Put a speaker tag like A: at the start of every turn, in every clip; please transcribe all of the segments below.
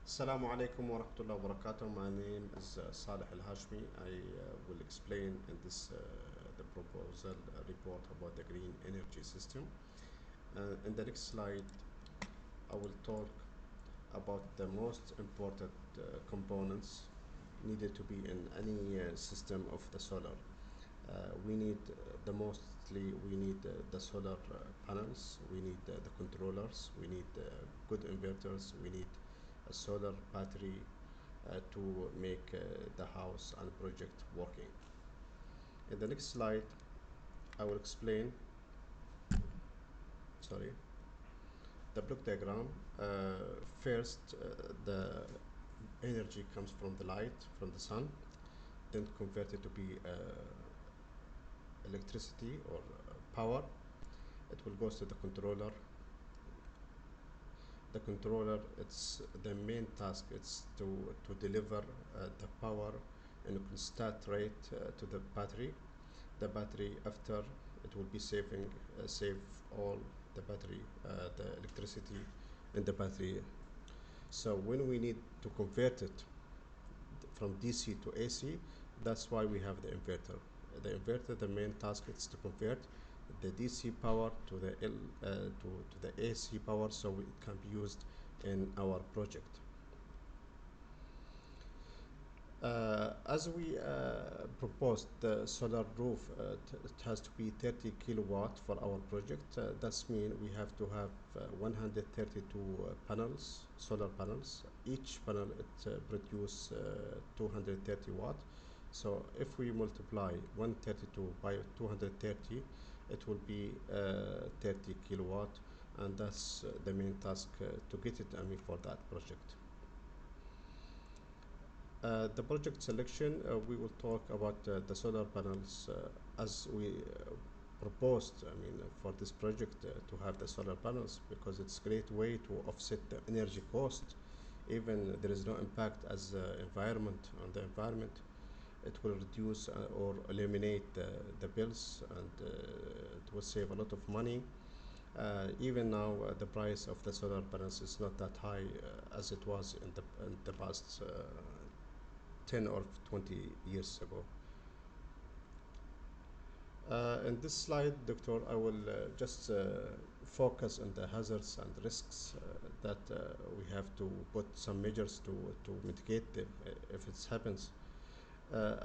A: Assalamu alaikum wa rahmatullahi wa barakatuh. My name is Saleh Alhashmi. I will explain in this the proposal report about the green energy system. In the next slide, I will talk about the most important components needed to be in any system of the solar. We need we need the solar panels, we need the controllers, we need good inverters, we need a solar battery to make the house and project working. In the next slide, I will explain, sorry, the block diagram. First, the energy comes from the light, from the sun, then converted to be electricity or power. It will go to the controller. The controller, it's the main task, it's to deliver the power in a constant rate to the battery. The battery, after, it will be save all the battery, the electricity in the battery. So when we need to convert it from DC to AC, that's why we have the inverter. The inverter, the main task is to convert the DC power to the to the AC power, so it can be used in our project. As we proposed, the solar roof, it has to be 30 kilowatt for our project. That's mean we have to have 132 panels, solar panels. Each panel it produce 230 watt. So if we multiply 132 by 230, it will be 30 kilowatt, and that's the main task to get it, for that project. The project selection, we will talk about the solar panels as we proposed, for this project to have the solar panels, because it's a great way to offset the energy cost. Even there is no impact as environment on the environment. It will reduce or eliminate the bills, and it will save a lot of money. Even now, the price of the solar panels is not that high as it was in the past 10 or 20 years ago. In this slide, Doctor, I will just focus on the hazards and risks that we have to put some measures to mitigate them if it happens.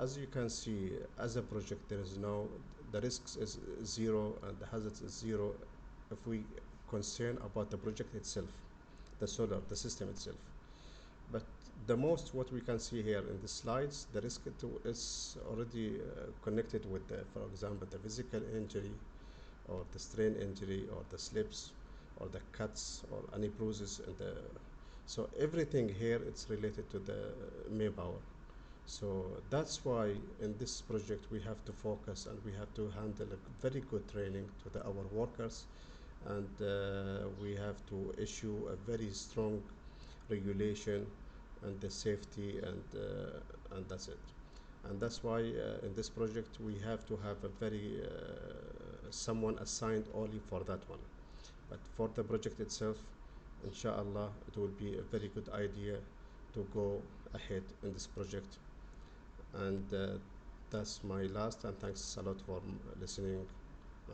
A: As you can see, as a project, the risks is zero and the hazards is zero if we concern about the project itself, the system itself. But the most what we can see here in the slides, the risk is already connected with, for example, the physical injury or the strain injury or the slips or the cuts or any bruises. So everything here it's related to the manpower. So that's why in this project we have to focus and we have to handle a very good training to our workers, and we have to issue a very strong regulation and the safety, and that's it. And that's why in this project we have to have a very someone assigned only for that one. But for the project itself, inshallah, it will be a very good idea to go ahead in this project. And that's my last, and thanks a lot for listening.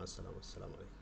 A: Assalamu alaikum.